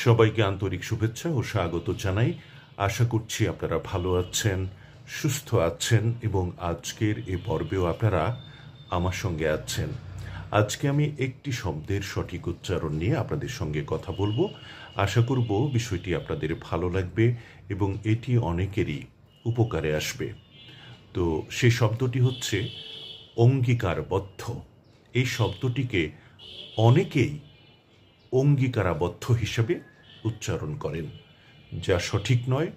সবাইকে আন্তরিক শুভেচ্ছা ও স্বাগত জানাই। আশা করছি আপনারা ভালো আছেন, সুস্থ আছেন এবং আজকের এই পর্বেও আপনারা আমার সঙ্গে আছেন। আজকে আমি একটি শব্দের সঠিক উচ্চারণ নিয়ে আপনাদের সঙ্গে কথা বলবো। আশা করব বিষয়টি আপনাদের ভালো লাগবে এবং এটি অনেকেরই উপকারে আসবে। তো সেই শব্দটি হচ্ছে অঙ্গীকারবদ্ধ। এই শব্দটিকে অনেকেই অঙ্গীকারাবদ্ধ হিসেবে উচ্চারণ করেন, যা সঠিক নয়,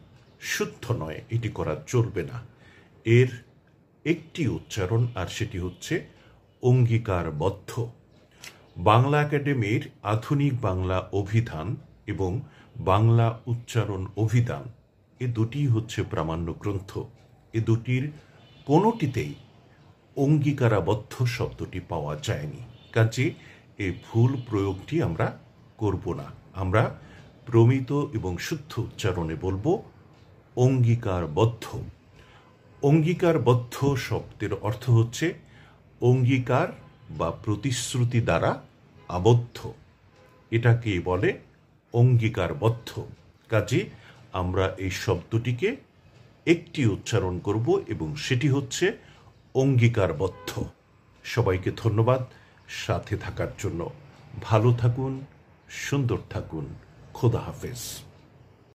শুদ্ধ নয়, এটি করা চলবে না। এর একটি উচ্চারণ, আর সেটি হচ্ছে অঙ্গীকারবদ্ধ। বাংলা একাডেমির আধুনিক বাংলা অভিধান এবং বাংলা উচ্চারণ অভিধান, এ দুটি হচ্ছে প্রামাণ্য গ্রন্থ। এ দুটির কোনোটিতেই অঙ্গীকারাবদ্ধ শব্দটি পাওয়া যায়নি। কাজে এই ভুল প্রয়োগটি আমরা করব না। আমরা প্রমিত এবং শুদ্ধ উচ্চারণে বলবো অঙ্গীকারবদ্ধ। অঙ্গীকারবদ্ধ শব্দের অর্থ হচ্ছে অঙ্গীকার বা প্রতিশ্রুতি দ্বারা আবদ্ধ, এটাকে বলে অঙ্গীকারবদ্ধ। কাজে আমরা এই শব্দটিকে একটি উচ্চারণ করব এবং সেটি হচ্ছে অঙ্গীকারবদ্ধ। সবাইকে ধন্যবাদ সাথে থাকার জন্য। ভালো থাকুন, সুন্দর থাকুন। খোদা হাফেজ।